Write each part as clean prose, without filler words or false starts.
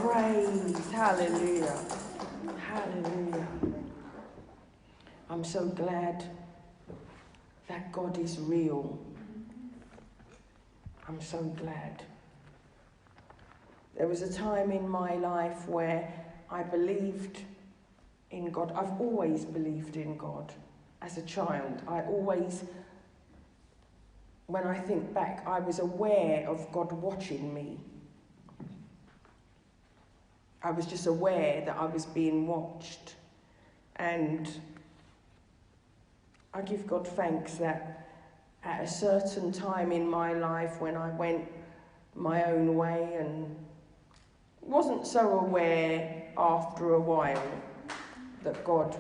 praise. Hallelujah. Hallelujah. I'm so glad that God is real. I'm so glad. There was a time in my life where I believed in God. I've always believed in God as a child. When I think back, I was aware of God watching me. I was just aware that I was being watched. And I give God thanks that at a certain time in my life when I went my own way and wasn't so aware after a while that God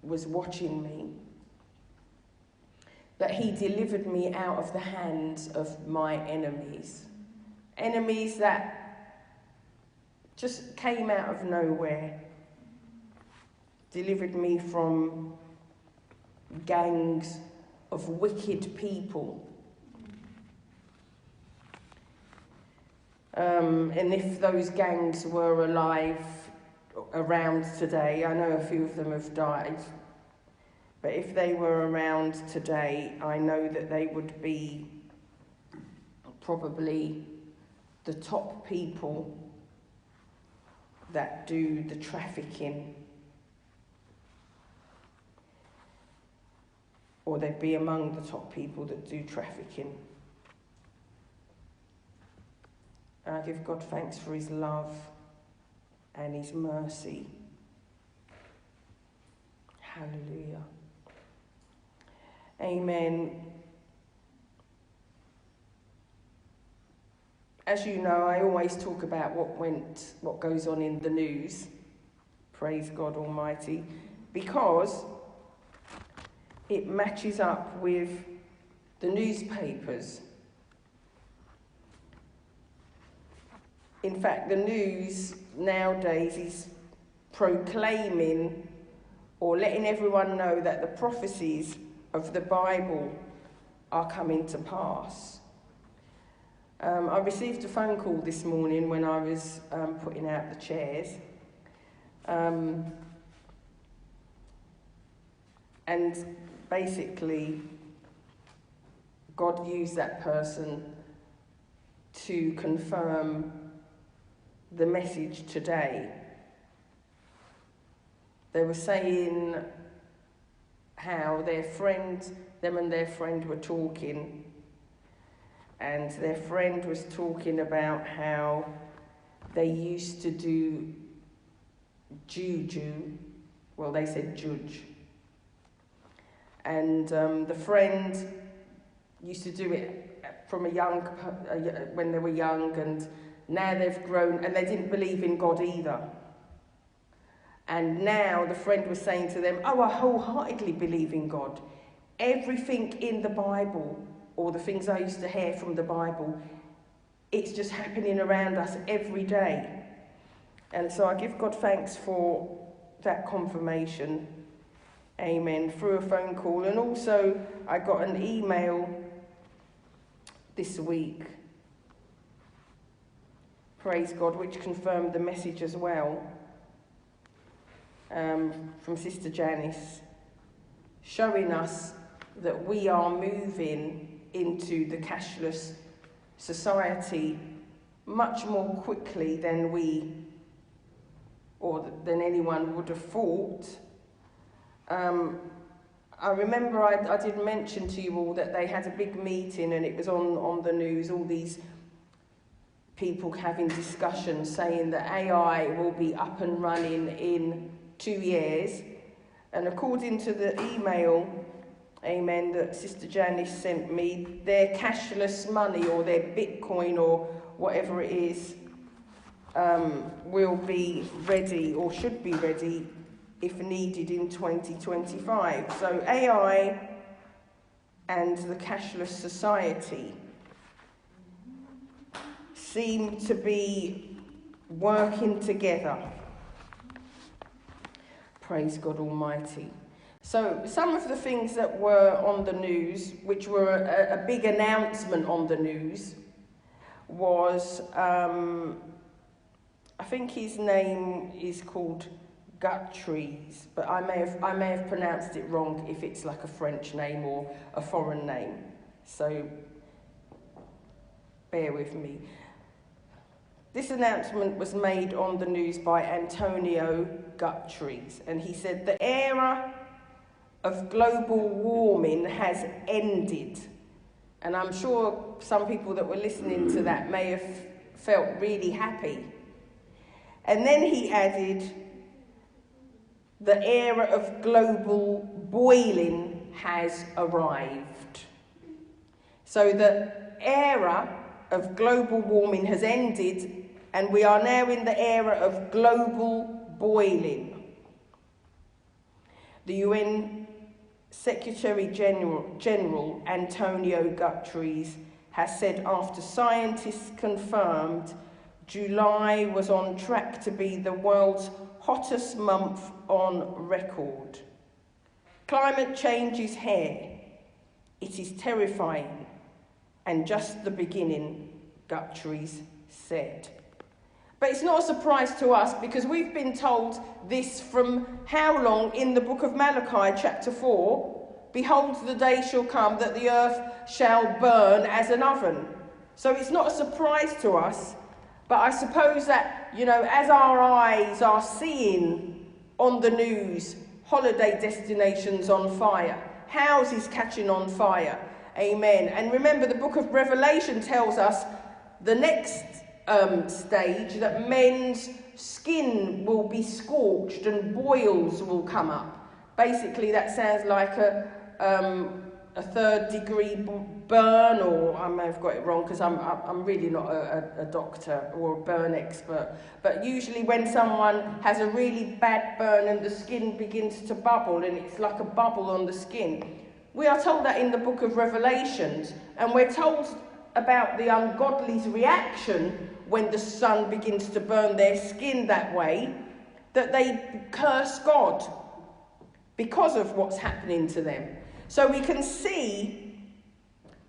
was watching me, that he delivered me out of the hands of my enemies. Enemies that just came out of nowhere. Delivered me from gangs of wicked people. And if those gangs were alive around today, I know a few of them have died, but if they were around today, I know that they would be probably the top people that do the trafficking, or they'd be among the top people that do trafficking. And I give God thanks for his love and his mercy. Hallelujah. Amen. As you know, I always talk about what goes on in the news. Praise God Almighty. Because it matches up with the newspapers. In fact, the news nowadays is proclaiming or letting everyone know that the prophecies of the Bible are coming to pass. I received a phone call this morning when I was putting out the chairs. And basically, God used that person to confirm the message today. They were saying how them and their friend were talking, and their friend was talking about how they used to do juju. Well, they said judge. And the friend used to do it from when they were young, and now they've grown, and they didn't believe in God either. And now the friend was saying to them, I wholeheartedly believe in God. Everything in the Bible, or the things I used to hear from the Bible, it's just happening around us every day. And so I give God thanks for that confirmation. Amen. Through a phone call. And also I got an email this week, praise God, which confirmed the message as well, from Sister Janice, showing us that we are moving into the cashless society much more quickly than than anyone would have thought. I remember I did mention to you all that they had a big meeting and it was on the news, all these people having discussions saying that AI will be up and running in 2 years. And according to the email, amen, that Sister Janice sent me, their cashless money or their Bitcoin or whatever it is will be ready or should be ready if needed in 2025. So AI and the cashless society seem to be working together. Praise God Almighty. So some of the things that were on the news, which were a big announcement on the news, was a think his name is called Guttries, but I may have pronounced it wrong if it's like a French name or a foreign name. So bear with me. This announcement was made on the news by Antonio Guttries, and he said the era of global warming has ended. And I'm sure some people that were listening to that may have felt really happy. And then he added, the era of global boiling has arrived. So the era of global warming has ended, and we are now in the era of global boiling. The UN Secretary General Antonio Guterres has said after scientists confirmed July was on track to be the world's hottest month on record. Climate change is here. It is terrifying and just the beginning, Guterres said. But it's not a surprise to us because we've been told this from how long in the book of Malachi, chapter 4, behold, the day shall come that the earth shall burn as an oven. So it's not a surprise to us, but I suppose that, as our eyes are seeing on the news, holiday destinations on fire, houses catching on fire, amen. And remember, the book of Revelation tells us the next stage, that men's skin will be scorched and boils will come up. Basically, that sounds like a third-degree burn, or I may have got it wrong because I'm really not a doctor or a burn expert. But usually when someone has a really bad burn and the skin begins to bubble and it's like a bubble on the skin, we are told that in the book of Revelations, and we're told about the ungodly's reaction when the sun begins to burn their skin that way, that they curse God because of what's happening to them. So we can see,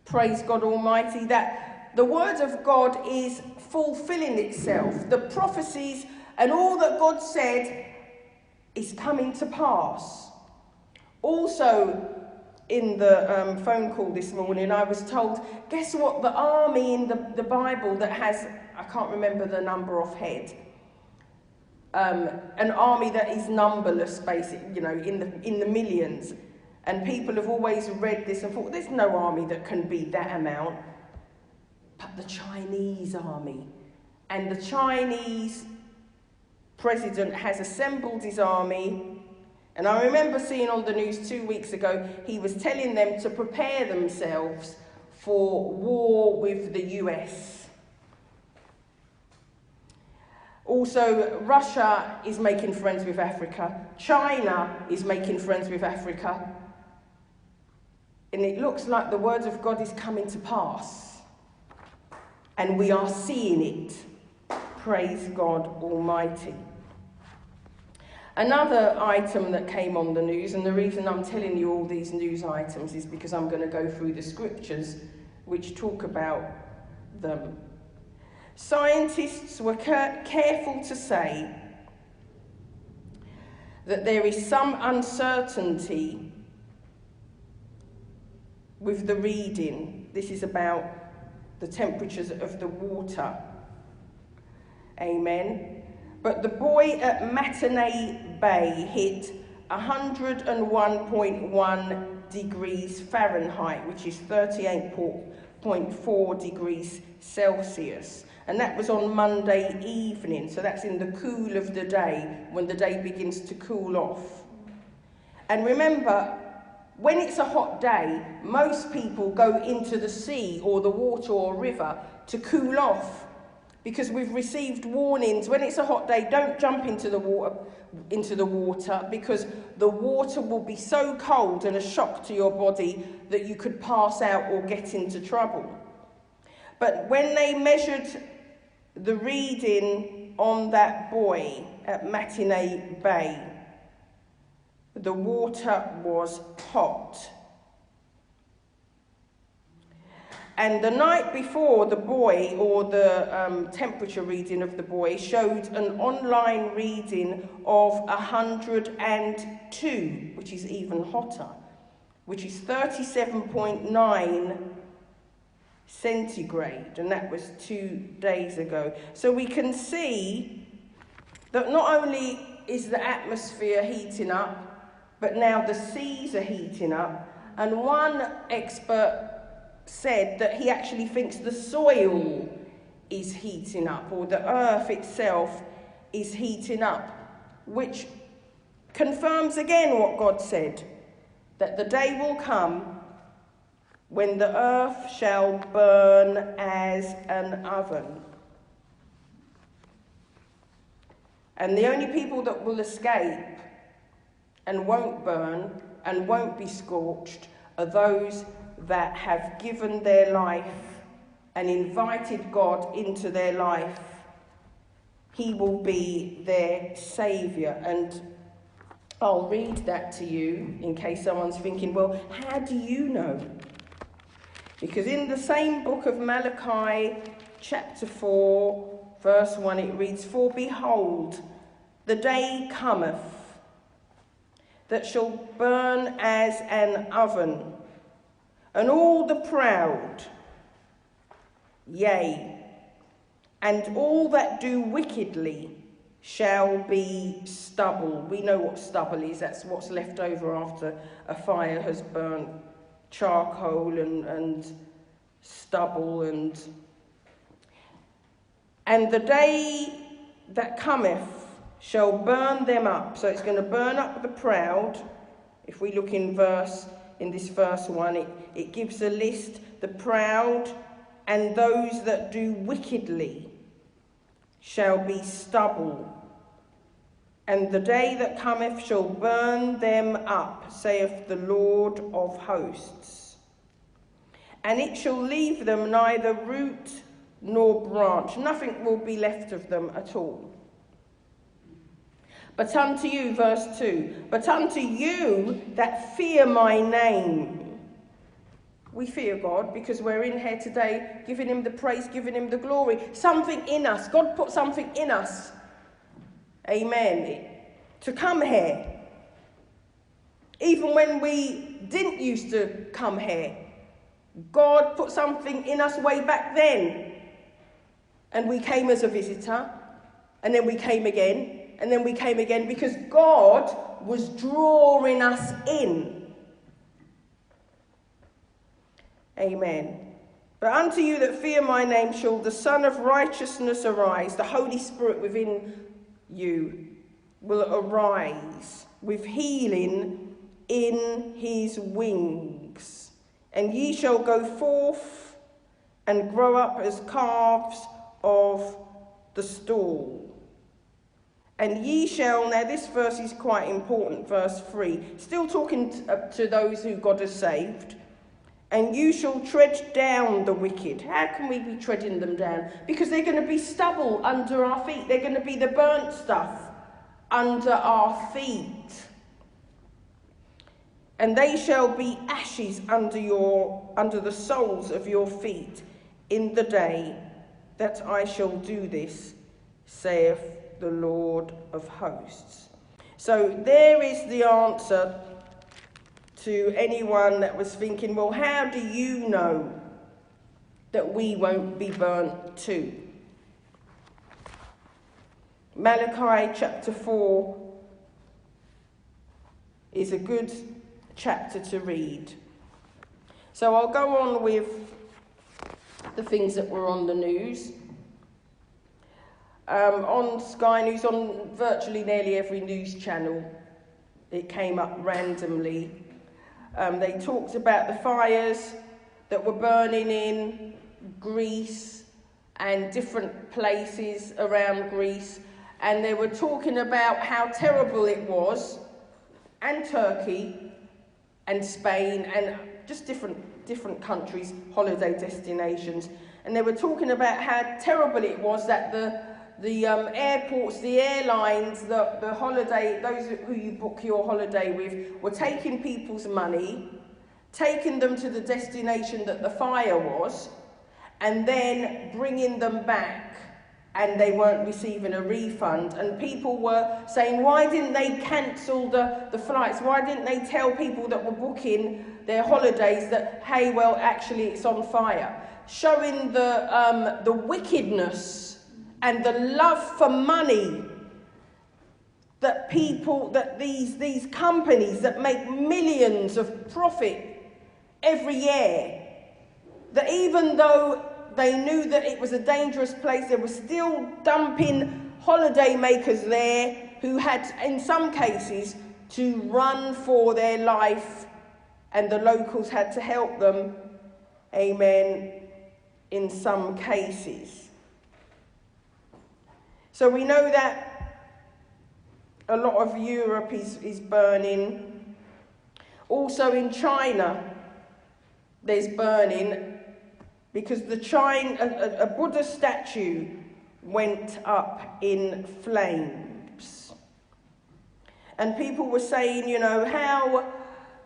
praise God Almighty, that the word of God is fulfilling itself. The prophecies and all that God said is coming to pass. Also, in the phone call this morning, I was told, guess what? The army in the Bible that has, I can't remember the number offhand, an army that is numberless, basically, in the millions. And people have always read this and thought, there's no army that can be that amount. But the Chinese army. And the Chinese president has assembled his army. And I remember seeing on the news 2 weeks ago, he was telling them to prepare themselves for war with the US. Also, Russia is making friends with Africa. China is making friends with Africa. And it looks like the word of God is coming to pass. And we are seeing it. Praise God Almighty. Another item that came on the news, and the reason I'm telling you all these news items is because I'm going to go through the scriptures which talk about them. Scientists were careful to say that there is some uncertainty with the reading. This is about the temperatures of the water. Amen. But the buoy at Matinee Bay hit 101.1 degrees Fahrenheit, which is 38.4 degrees Celsius. And that was on Monday evening, so that's in the cool of the day, when the day begins to cool off. And remember, when it's a hot day, most people go into the sea or the water or river to cool off, because we've received warnings. When it's a hot day, don't jump into the water because the water will be so cold and a shock to your body that you could pass out or get into trouble. But when they measured the reading on that buoy at Matinee Bay, the water was hot. And the night before, the boy, or the temperature reading of the boy, showed an online reading of 102, which is even hotter, which is 37.9 centigrade, and that was 2 days ago. So we can see that not only is the atmosphere heating up, but now the seas are heating up. And one expert said that he actually thinks the soil is heating up, or the earth itself is heating up, which confirms again what God said, that the day will come when the earth shall burn as an oven. And the only people that will escape and won't burn and won't be scorched are those that have given their life and invited God into their life. He will be their saviour. And I'll read that to you in case someone's thinking, well, how do you know? Because in the same book of Malachi, chapter 4, verse 1, it reads, "For behold, the day cometh that shall burn as an oven, and all the proud, yea, and all that do wickedly shall be stubble." We know what stubble is. That's what's left over after a fire has burnt charcoal and stubble. And the day that cometh shall burn them up. So it's going to burn up the proud. If we look in this verse 1, it gives a list: the proud and those that do wickedly shall be stubble. And the day that cometh shall burn them up, saith the Lord of hosts. And it shall leave them neither root nor branch. Nothing will be left of them at all. But unto you, verse 2, but unto you that fear my name. We fear God because we're in here today giving him the praise, giving him the glory. Something in us. God put something in us. Amen. To come here. Even when we didn't used to come here, God put something in us way back then. And we came as a visitor. And then we came again. And then we came again because God was drawing us in. Amen. But unto you that fear my name shall the Son of Righteousness arise. The Holy Spirit within you will arise with healing in his wings. And ye shall go forth and grow up as calves of the stall. And ye shall, now this verse is quite important, verse 3, still talking to those who God has saved. And you shall tread down the wicked. How can we be treading them down? Because they're going to be stubble under our feet. They're going to be the burnt stuff under our feet. And they shall be ashes under the soles of your feet in the day that I shall do this, saith the Lord of hosts. So there is the answer to anyone that was thinking, well, how do you know that we won't be burnt too? Malachi chapter 4 is a good chapter to read. So I'll go on with the things that were on the news. On Sky News, on virtually nearly every news channel, it came up randomly. They talked about the fires that were burning in Greece and different places around Greece. And they were talking about how terrible it was, and Turkey and Spain and just different countries, holiday destinations. And they were talking about how terrible it was that the airports, the airlines, those who you book your holiday with, were taking people's money. taking them to the destination that the fire was, and then bringing them back, and they weren't receiving a refund. And people were saying, why didn't they cancel the flights? Why didn't they tell people that were booking their holidays that, hey, well, actually it's on fire? Showing the wickedness and the love for money that these companies that make millions of profit every year, that even though they knew that it was a dangerous place, they were still dumping holiday makers there who had, in some cases, to run for their life, and the locals had to help them, amen, in some cases. So we know that a lot of Europe is burning. Also in China, there's burning because a Buddha statue went up in flames. And people were saying, how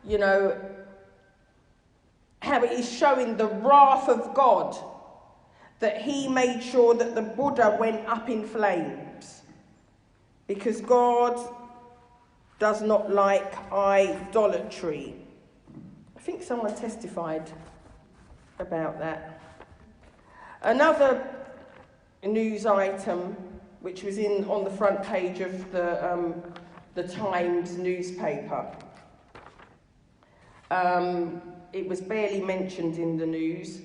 it is showing the wrath of God that he made sure that the Buddha went up in flames. Because God does not like idolatry. I think someone testified about that. Another news item, which was on the front page of the Times newspaper. It was barely mentioned in the news.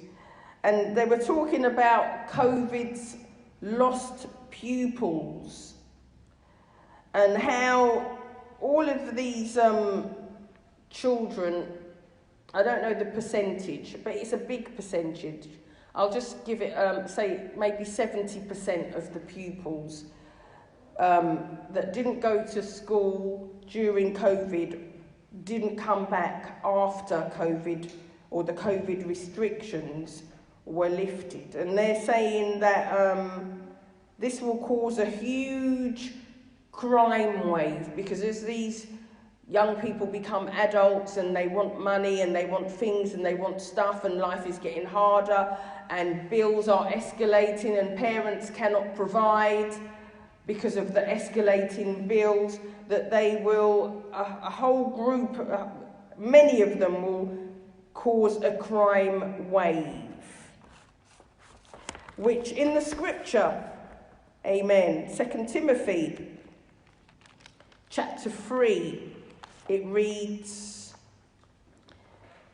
And they were talking about COVID's lost pupils and how all of these children, I don't know the percentage, but it's a big percentage. I'll just give it, say, maybe 70% of the pupils that didn't go to school during COVID didn't come back after COVID, or the COVID restrictions were lifted. And they're saying that this will cause a huge crime wave, because as these young people become adults and they want money and they want things and they want stuff, and life is getting harder and bills are escalating and parents cannot provide because of the escalating bills, that they will, a whole group, many of them will cause a crime wave. Which in the scripture, amen, 2 Timothy chapter 3, it reads,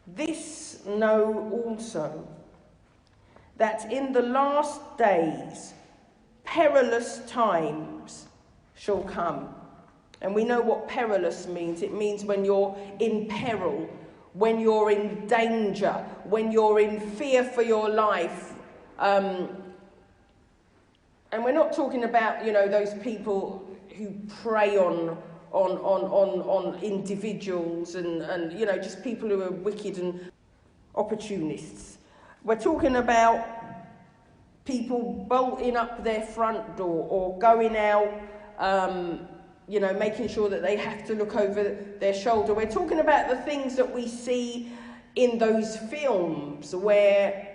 "This know also, that in the last days perilous times shall come." And we know what perilous means. It means when you're in peril, when you're in danger, when you're in fear for your life. And we're not talking about, those people who prey on individuals and just people who are wicked and opportunists. We're talking about people bolting up their front door or going out, making sure that they have to look over their shoulder. We're talking about the things that we see in those films where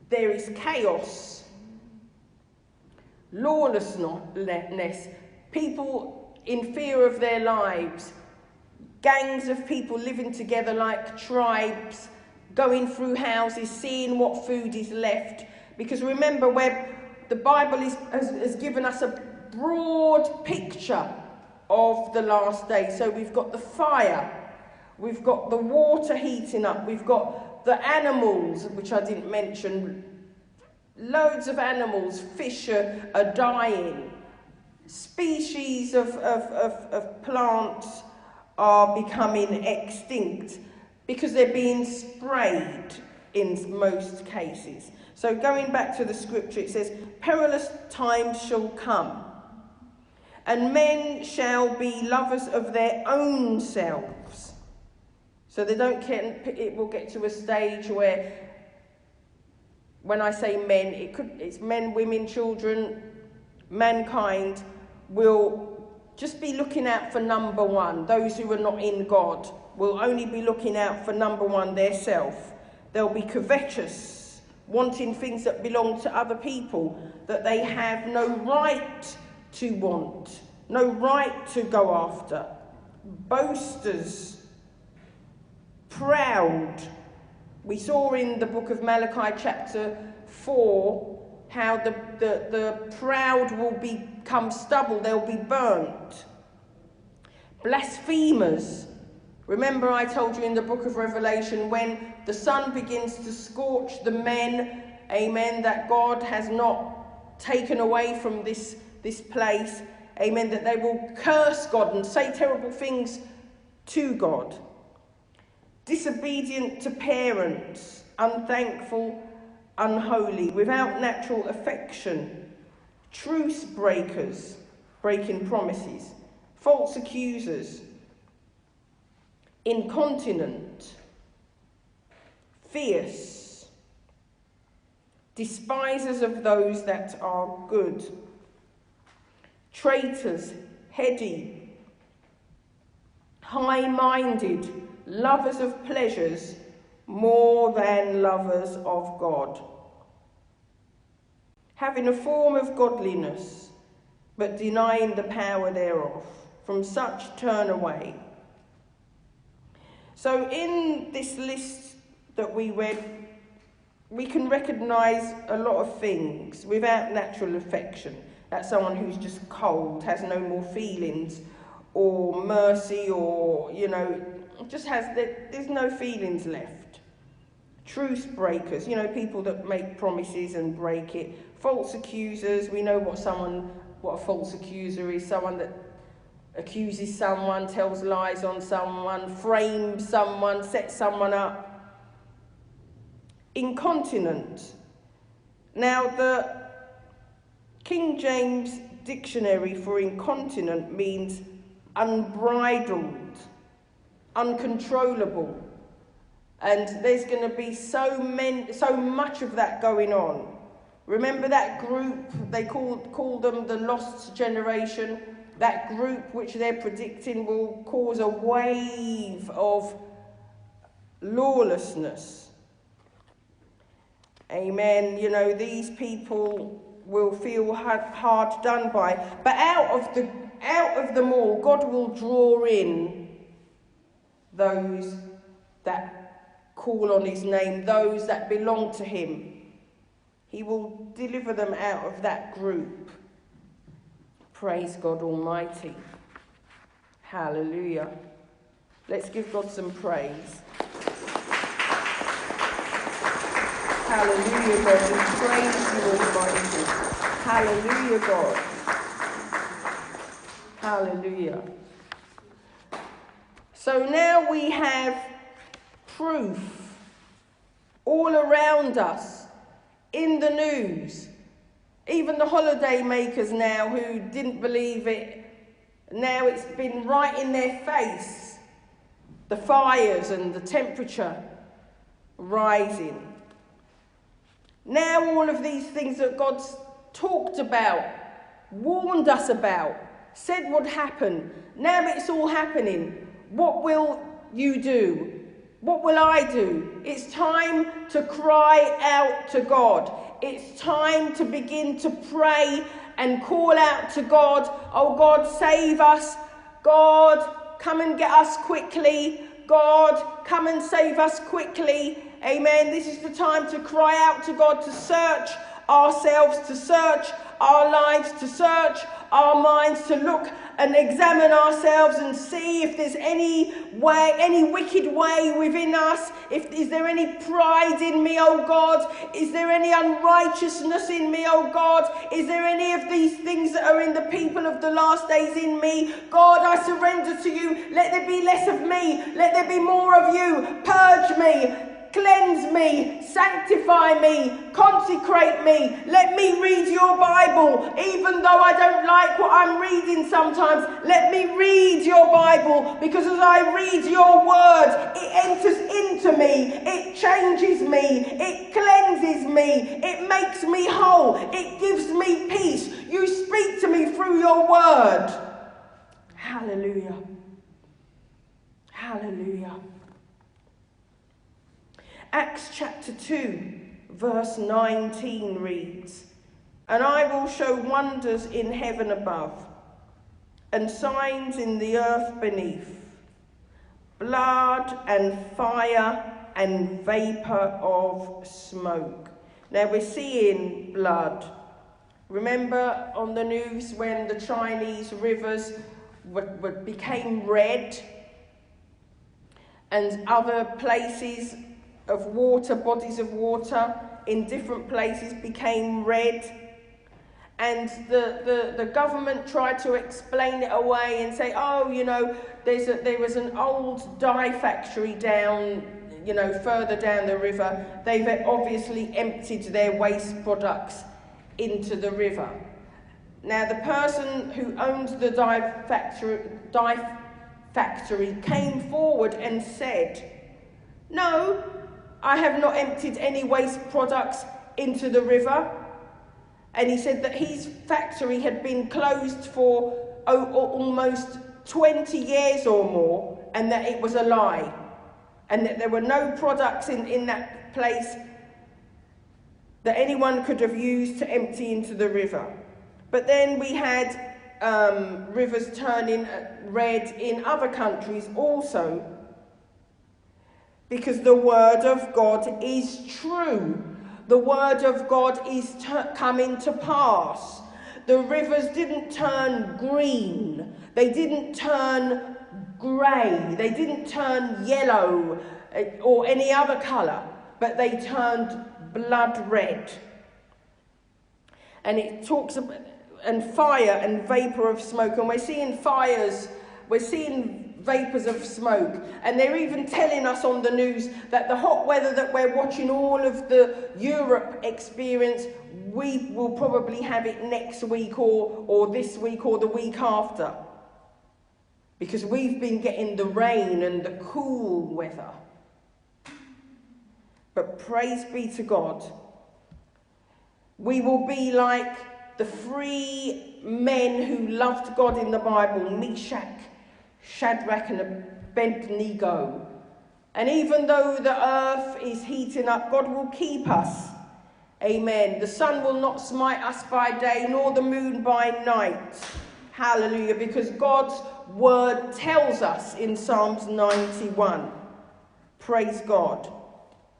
there is chaos, lawlessness, people in fear of their lives, gangs of people living together like tribes, going through houses, seeing what food is left. Because remember, where the Bible has given us a broad picture of the last day. So we've got the fire, we've got the water heating up, we've got the animals, which I didn't mention. Loads of animals, fish are dying. Species of plants are becoming extinct because they're being sprayed in most cases. So going back to the scripture, it says, "Perilous times shall come, and men shall be lovers of their own selves." So they don't care. It will get to a stage where, when I say men, it's men, women, children, mankind will just be looking out for number one, those who are not in God, will only be looking out for number one, their self. They'll be covetous, wanting things that belong to other people, that they have no right to want, no right to go after. Boasters, proud. We saw in the book of Malachi chapter 4 how the proud will become stubble, they'll be burnt. Blasphemers. Remember I told you in the book of Revelation, when the sun begins to scorch the men, amen, that God has not taken away from this place, amen, that they will curse God and say terrible things to God. Disobedient to parents, unthankful, unholy, without natural affection, truce breakers, breaking promises, false accusers, incontinent, fierce, despisers of those that are good, traitors, heady, high-minded, lovers of pleasures more than lovers of God, having a form of godliness, but denying the power thereof. From such turn away. So in this list that we read, we can recognise a lot of things. Without natural affection, that's someone who's just cold, has no more feelings or mercy, or, just there's no feelings left. Truce breakers, people that make promises and break it. False accusers, we know what a false accuser is, someone that accuses someone, tells lies on someone, frames someone, sets someone up. Incontinent. Now, the King James dictionary for incontinent means unbridled, uncontrollable. And there's going to be so much of that going on. Remember that group, they call them the lost generation? That group which they're predicting will cause a wave of lawlessness. Amen. These people will feel hard done by. But out of them all, God will draw in those that call on his name, those that belong to him. He will deliver them out of that group. Praise God Almighty. Hallelujah. Let's give God some praise. Hallelujah, God. We praise you, Almighty. Hallelujah, God. Hallelujah. So now we have proof all around us, in the news. Even the holiday makers now who didn't believe it, now it's been right in their face. The fires and the temperature rising. Now all of these things that God's talked about, warned us about, said would happen, now it's all happening. What will you do? What will I do? It's time to cry out to God. It's time to begin to pray and call out to God. Oh God, save us. God, come and get us quickly. God, come and save us quickly. Amen. This is the time to cry out to God, to search ourselves, to search our lives, to search our minds, to look and examine ourselves and see if there's any way, any wicked way within us. Is there any pride in me, oh God? Is there any unrighteousness in me, oh God? Is there any of these things that are in the people of the last days in me? God, I surrender to you. Let there be less of me. Let there be more of you. Purge me. Cleanse me, sanctify me, consecrate me. Let me read your Bible, even though I don't like what I'm reading sometimes. Let me read your Bible, because as I read your word, it enters into me, it changes me, it cleanses me, it makes me whole, it gives me peace. You speak to me through your word. Hallelujah. Hallelujah. Acts chapter 2, verse 19 reads, "And I will show wonders in heaven above, and signs in the earth beneath, blood and fire and vapour of smoke." Now we're seeing blood. Remember on the news when the Chinese rivers became red, and other places of water, bodies of water in different places became red, and the government tried to explain it away and say, oh, you know, there was an old dye factory down, you know, further down the river. They've obviously emptied their waste products into the river. Now the person who owned the dye factory came forward and said, "No, I have not emptied any waste products into the river." And he said that his factory had been closed for almost 20 years or more, and that it was a lie, and that there were no products in that place that anyone could have used to empty into the river. But then we had rivers turning red in other countries also, because the word of God is true. The word of God is coming to pass. The rivers didn't turn green. They didn't turn grey. They didn't turn yellow or any other colour, but they turned blood red. And it talks about and fire and vapour of smoke, and we're seeing fires, we're seeing vapours of smoke, and they're even telling us on the news that the hot weather that we're watching all of the Europe experience, we will probably have it next week or this week or the week after, because we've been getting the rain and the cool weather. But praise be to God, we will be like the three men who loved God in the Bible, Meshach, Shadrach and Abednego. And even though the earth is heating up, God will keep us. Amen. The sun will not smite us by day, nor the moon by night. Hallelujah. Because God's word tells us in Psalms 91. Praise God.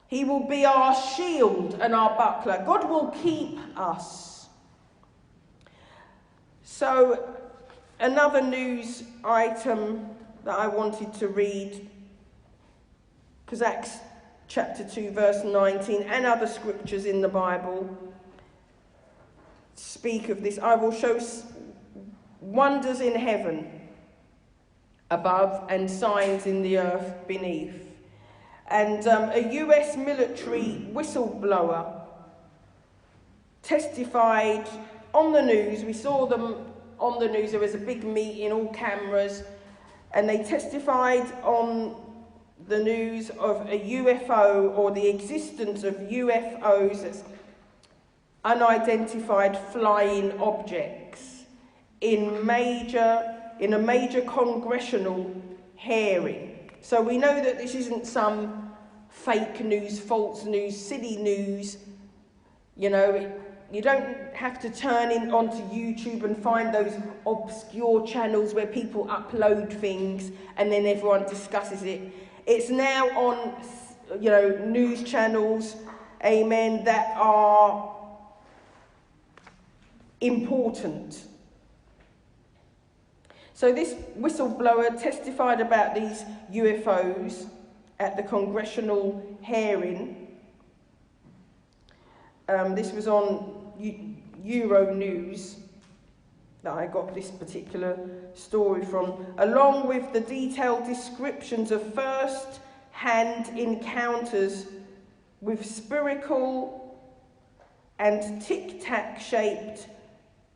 He will be our shield and our buckler. God will keep us. So, another news item that I wanted to read, because Acts chapter 2 verse 19 and other scriptures in the Bible speak of this. I will show wonders in heaven above and signs in the earth beneath. And a US military whistleblower testified on the news. We saw them on the news. There was a big meeting, all cameras, and they testified on the news of a UFO, or the existence of UFOs, that's unidentified flying objects, in a major congressional hearing. So we know that this isn't some fake news, false news, silly news. You know, you don't have to turn onto YouTube and find those obscure channels where people upload things and then everyone discusses it. It's now on, you know, news channels, amen, that are important. So this whistleblower testified about these UFOs at the congressional hearing. This was on Euro News that I got this particular story from, along with the detailed descriptions of first-hand encounters with spherical and tic-tac shaped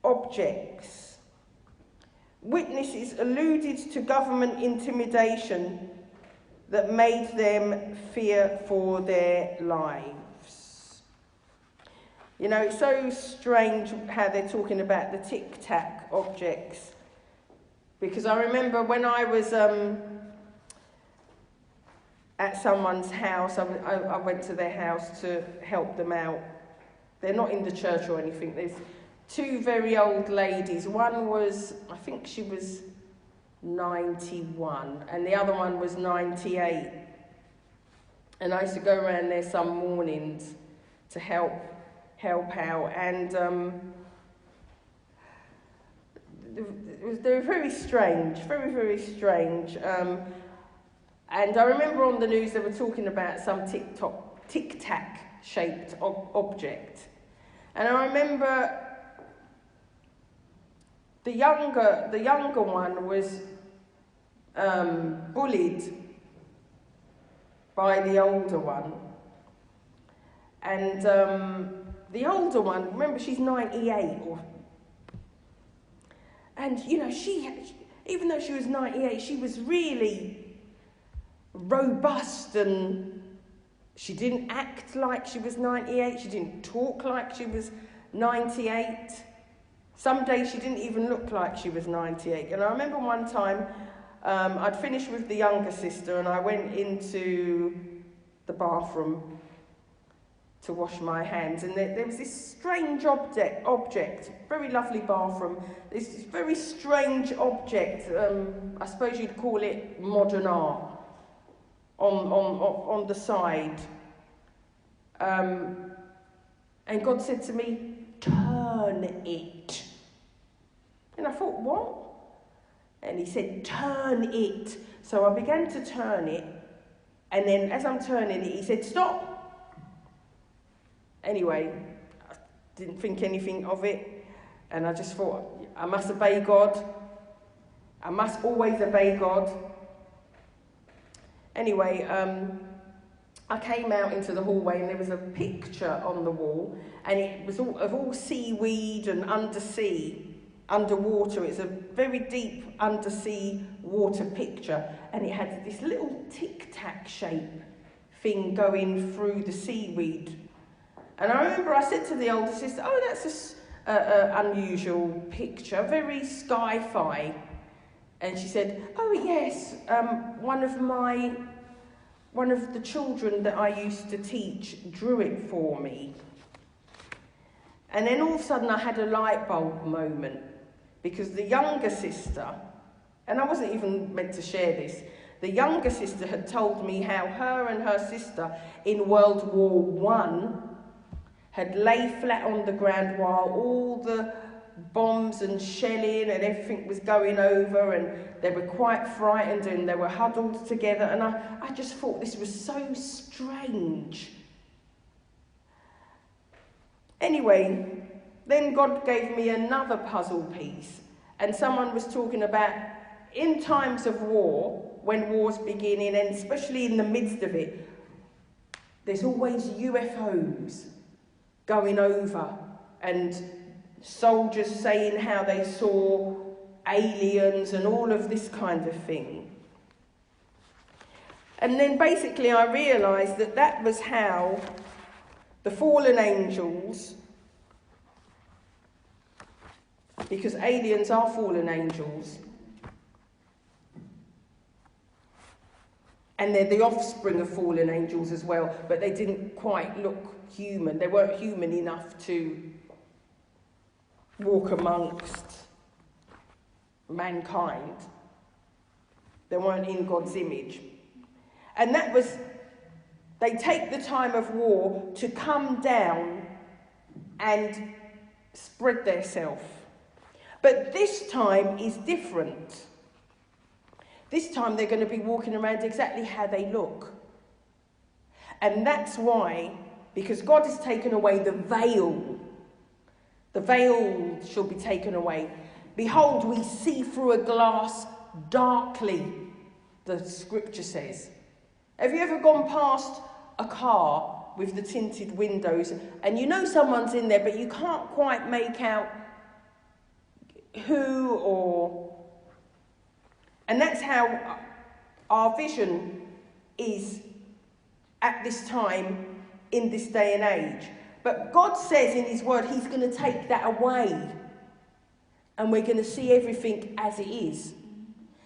objects. Witnesses alluded to government intimidation that made them fear for their lives. You know, it's so strange how they're talking about the tic-tac objects, because I remember when I was at someone's house. I went to their house to help them out. They're not in the church or anything. There's two very old ladies. One was, I think she was 91, and the other one was 98. And I used to go around there some mornings to help out, and they were very strange, very strange. And I remember on the news they were talking about some tic-tac shaped object. And I remember the younger one was bullied by the older one. And the older one, remember, she's 98. And, you know, even though she was 98, she was really robust, and she didn't act like she was 98. She didn't talk like she was 98. Some days she didn't even look like she was 98. And I remember one time I'd finished with the younger sister and I went into the bathroom to wash my hands, and there was this strange object, very lovely bathroom, this very strange object, I suppose you'd call it modern art, on the side. And God said to me, turn it. And I thought, what? And he said, turn it. So I began to turn it, and then as I'm turning it, he said, stop. Anyway, I didn't think anything of it, and I just thought, I must obey God. I must always obey God. Anyway, I came out into the hallway, and there was a picture on the wall, and it was of all seaweed and underwater. It's a very deep undersea water picture, and it had this little tic-tac shape thing going through the seaweed. And I remember I said to the older sister, oh, that's an unusual picture, very sci-fi. And she said, oh yes, one of the children that I used to teach drew it for me. And then all of a sudden I had a light bulb moment, because the younger sister, and I wasn't even meant to share this, the younger sister had told me how her and her sister in World War I had lay flat on the ground while all the bombs and shelling and everything was going over, and they were quite frightened and they were huddled together, and I just thought this was so strange. Anyway, then God gave me another puzzle piece, and someone was talking about in times of war, when war's beginning, and especially in the midst of it, there's always UFOs going over, and soldiers saying how they saw aliens and all of this kind of thing. And then basically I realised that that was how the fallen angels, because aliens are fallen angels, and they're the offspring of fallen angels as well, but they didn't quite look human. They weren't human enough to walk amongst mankind. They weren't in God's image. And that was, they take the time of war to come down and spread themselves. But this time is different. This time they're going to be walking around exactly how they look. And that's why, because God has taken away the veil shall be taken away. Behold, we see through a glass darkly, the scripture says. Have you ever gone past a car with the tinted windows and you know someone's in there, but you can't quite make out who or... And that's how our vision is at this time, in this day and age. But God says in his word, he's going to take that away. And we're going to see everything as it is.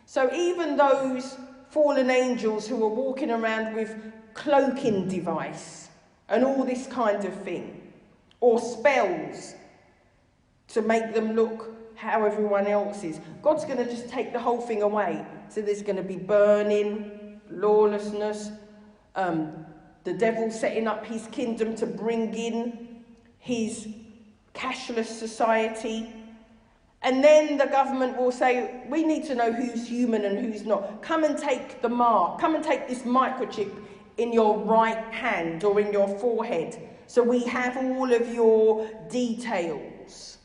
So even those fallen angels who are walking around with cloaking device and all this kind of thing, or spells to make them look how everyone else is. God's going to just take the whole thing away. So there's going to be burning, lawlessness, the devil setting up his kingdom to bring in his cashless society. And then the government will say, we need to know who's human and who's not. Come and take the mark. Come and take this microchip in your right hand or in your forehead, so we have all of your details.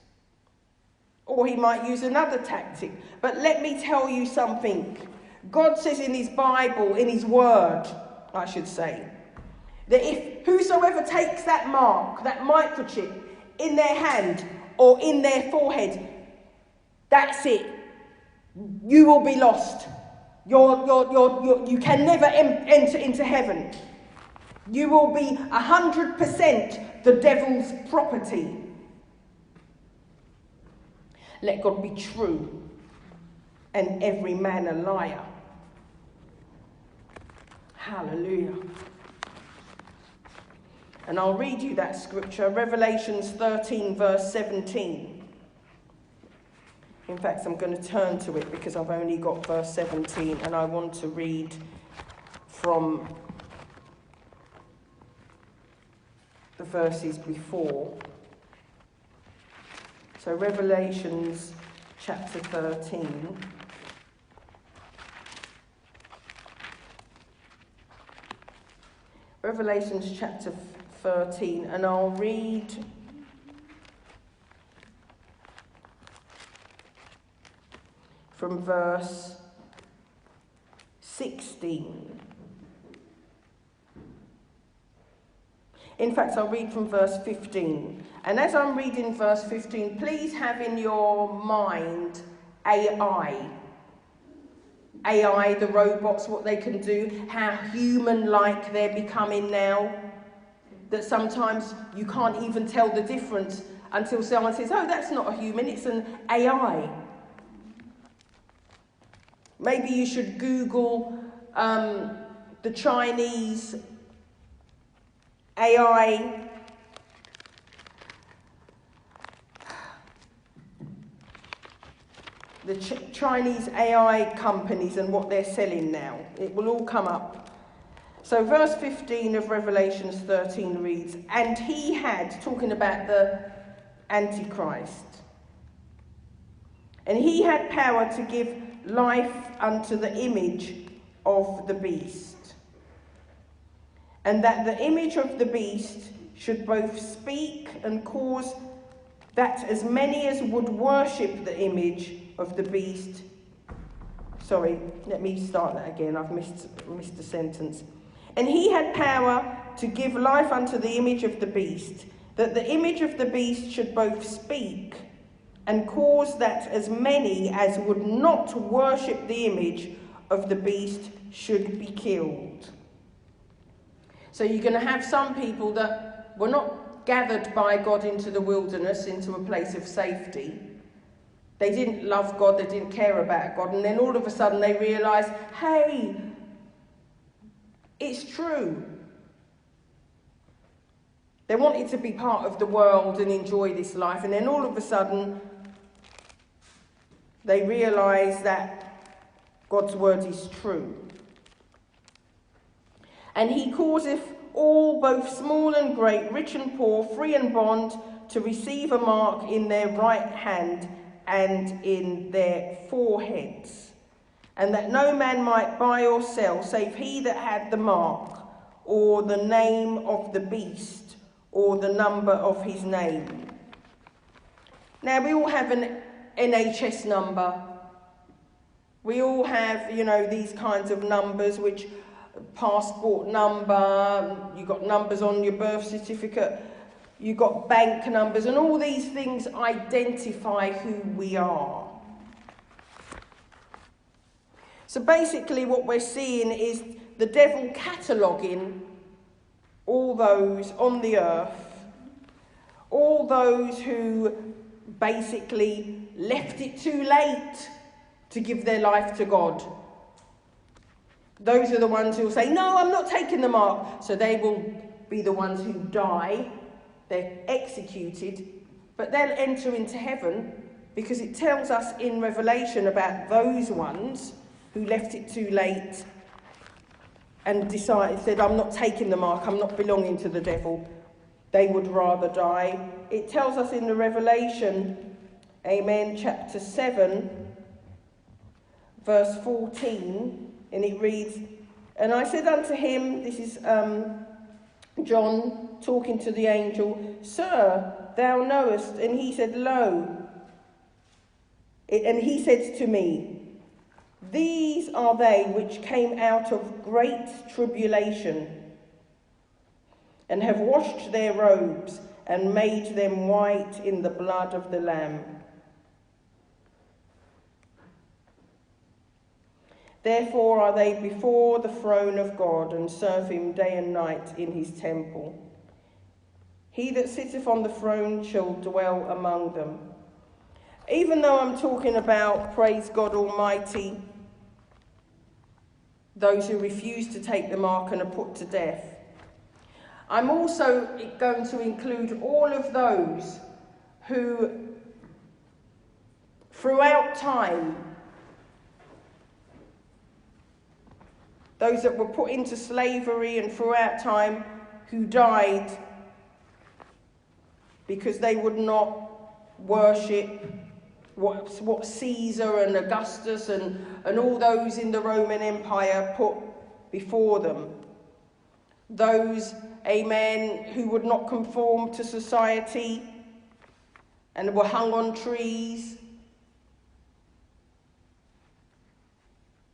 Or he might use another tactic. But let me tell you something. God says in his Bible, in his word, I should say, that if whosoever takes that mark, that microchip, in their hand or in their forehead, that's it. You will be lost. You can never enter into heaven. You will be 100% the devil's property. Let God be true and every man a liar. Hallelujah. And I'll read you that scripture, Revelations 13, verse 17. In fact, I'm going to turn to it because I've only got verse 17 and I want to read from the verses before. So Revelations chapter 13. Revelations chapter 13, and I'll read from verse 16. In fact, I'll read from verse 15. And as I'm reading verse 15, please have in your mind AI. AI, the robots, what they can do, how human-like they're becoming now, that sometimes you can't even tell the difference until someone says, oh, that's not a human, it's an AI. Maybe you should Google the Chinese AI Chinese AI companies and what they're selling now. It will all come up. So verse 15 of Revelations 13 reads, and he had, talking about the Antichrist, and he had power to give life unto the image of the beast, and that the image of the beast should both speak and cause that as many as would worship the image of the beast. Sorry, let me start that again. I've missed a sentence. And he had power to give life unto the image of the beast, that the image of the beast should both speak and cause that as many as would not worship the image of the beast should be killed. So you're going to have some people that were not gathered by God into the wilderness, into a place of safety. They didn't love God, they didn't care about God, and then all of a sudden they realise, hey, it's true. They wanted to be part of the world and enjoy this life, and then all of a sudden they realise that God's word is true. And he causeth all, both small and great, rich and poor, free and bond, to receive a mark in their right hand and in their foreheads, and that no man might buy or sell, save he that had the mark, or the name of the beast, or the number of his name. Now, we all have an NHS number. We all have, these kinds of numbers, which passport number, you've got numbers on your birth certificate, you've got bank numbers, and all these things identify who we are. So basically what we're seeing is the devil cataloguing all those on the earth, all those who basically left it too late to give their life to God. Those are the ones who will say, no, I'm not taking the mark. So they will be the ones who die. They're executed. But they'll enter into heaven, because it tells us in Revelation about those ones who left it too late and said, I'm not taking the mark, I'm not belonging to the devil. They would rather die. It tells us in the Revelation, amen, chapter 7, verse 14, and it reads, and I said unto him, this is John talking to the angel, Sir, thou knowest. And he said, Lo. And he said to me, These are they which came out of great tribulation, and have washed their robes, and made them white in the blood of the Lamb. Therefore are they before the throne of God, and serve him day and night in his temple. He that sitteth on the throne shall dwell among them. Even though I'm talking about, praise God Almighty, those who refuse to take the mark and are put to death, I'm also going to include all of those who, throughout time, those that were put into slavery and throughout time who died because they would not worship what Caesar and Augustus and all those in the Roman Empire put before them. Those, amen, who would not conform to society and were hung on trees.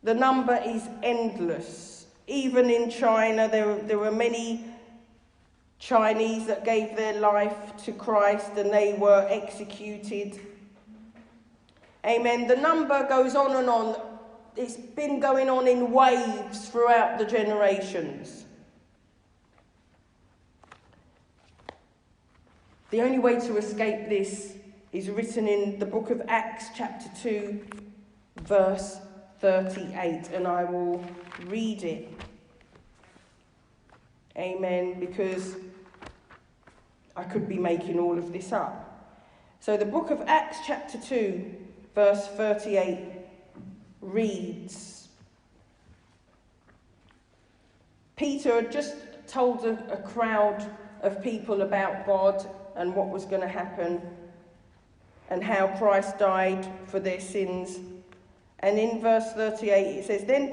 The number is endless. Even in China, there were many Chinese that gave their life to Christ and they were executed. Amen. The number goes on and on. It's been going on in waves throughout the generations. The only way to escape this is written in the book of Acts chapter 2, verse 38, and I will read it. Amen, because I could be making all of this up. So the book of Acts chapter 2, verse 38 reads, Peter had just told a crowd of people about God and what was going to happen and how Christ died for their sins. And in verse 38 it says, Then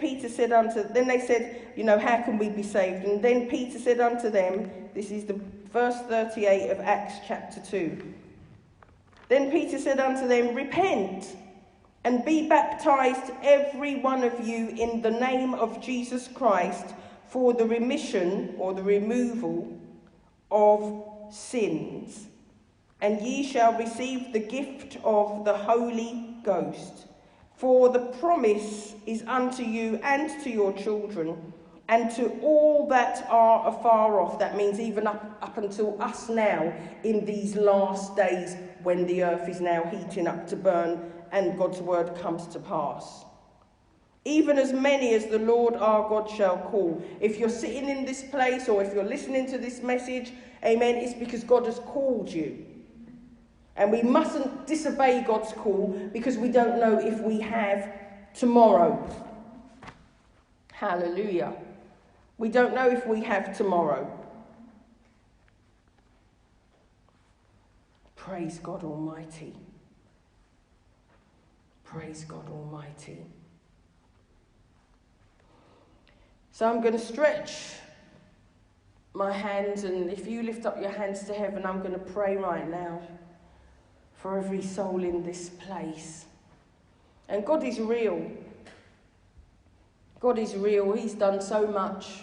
they said, how can we be saved? And then Peter said unto them, this is the verse 38 of Acts chapter 2. Then Peter said unto them, Repent, and be baptized every one of you in the name of Jesus Christ for the remission or the removal of sins, and ye shall receive the gift of the Holy Ghost. For the promise is unto you and to your children, and to all that are afar off. That means even up until us now, in these last days when the earth is now heating up to burn and God's word comes to pass. Even as many as the Lord our God shall call. If you're sitting in this place or if you're listening to this message, amen, it's because God has called you. And we mustn't disobey God's call because we don't know if we have tomorrow. Hallelujah. We don't know if we have tomorrow. Praise God Almighty. Praise God Almighty. So I'm going to stretch my hands, and if you lift up your hands to heaven, I'm going to pray right now for every soul in this place. And God is real. God is real. He's done so much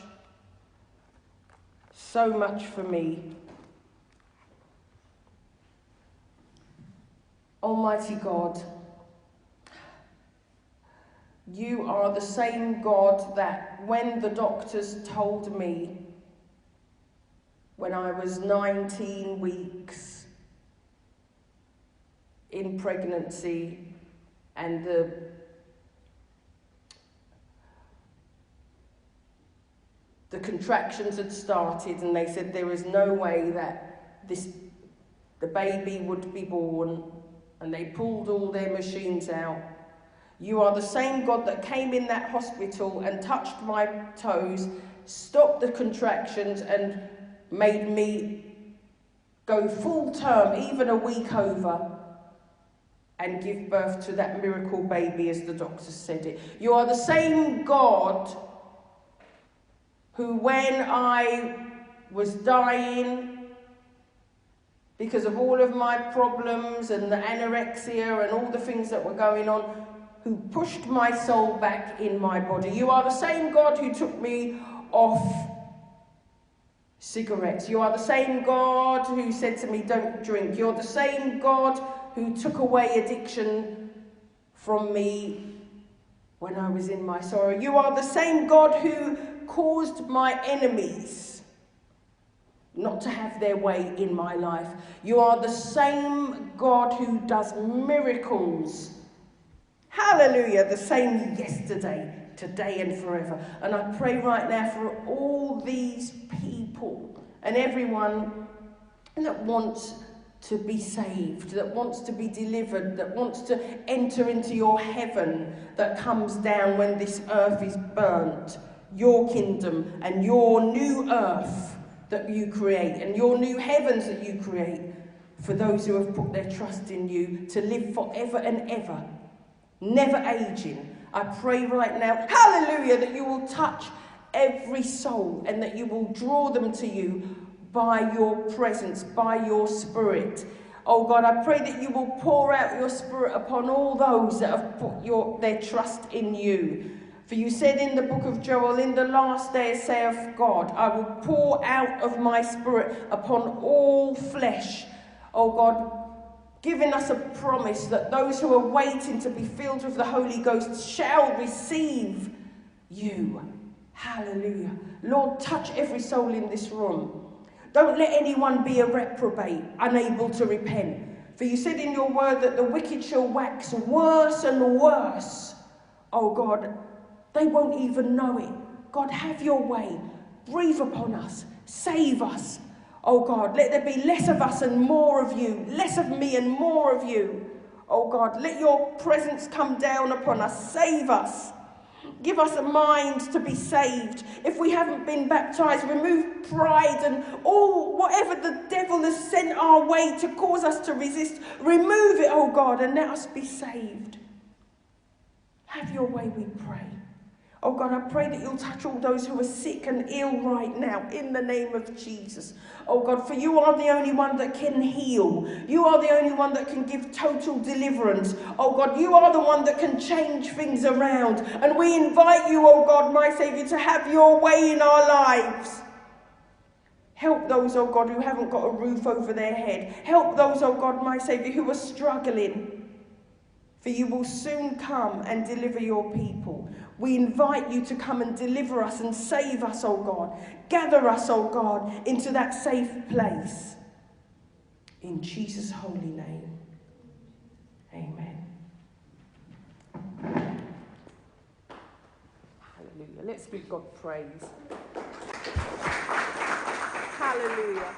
for me. Almighty God, you are the same God that when the doctors told me when I was 19 weeks in pregnancy and the contractions had started, and they said there is no way that the baby would be born, and they pulled all their machines out. You are the same God that came in that hospital and touched my toes, stopped the contractions, and made me go full term, even a week over, and give birth to that miracle baby as the doctor said it. You are the same God who, when I was dying because of all of my problems and the anorexia and all the things that were going on, who pushed my soul back in my body. You are the same God who took me off cigarettes. You are the same God who said to me, don't drink. You're the same God who took away addiction from me when I was in my sorrow. You are the same God who caused my enemies not to have their way in my life. You are the same God who does miracles. Hallelujah, the same yesterday, today and forever. And I pray right now for all these people and everyone that wants to be saved, that wants to be delivered, that wants to enter into your heaven that comes down when this earth is burnt, your kingdom and your new earth that you create and your new heavens that you create for those who have put their trust in you to live forever and ever, never aging. I pray right now, hallelujah, that you will touch every soul and that you will draw them to you by your presence, by your spirit. Oh God, I pray that you will pour out your spirit upon all those that have put their trust in you. For you said in the book of Joel, in the last days saith God, I will pour out of my spirit upon all flesh. Oh God, giving us a promise that those who are waiting to be filled with the Holy Ghost shall receive you. Hallelujah. Lord, touch every soul in this room. Don't let anyone be a reprobate, unable to repent. For you said in your word that the wicked shall wax worse and worse. Oh God, they won't even know it. God, have your way. Breathe upon us. Save us. Oh God, let there be less of us and more of you. Less of me and more of you. Oh God, let your presence come down upon us. Save us. Give us a mind to be saved. If we haven't been baptized, remove pride and all whatever the devil has sent our way to cause us to resist. Remove it, oh God, and let us be saved. Have your way, we pray. Oh God, I pray that you'll touch all those who are sick and ill right now in the name of Jesus. Oh God, for you are the only one that can heal. You are the only one that can give total deliverance. Oh God, you are the one that can change things around. And we invite you, oh God, my Saviour, to have your way in our lives. Help those, oh God, who haven't got a roof over their head. Help those, oh God, my Saviour, who are struggling. For you will soon come and deliver your people. We invite you to come and deliver us and save us, oh God. Gather us, oh God, into that safe place. In Jesus' holy name. Amen. Hallelujah. Let's give God praise. Hallelujah.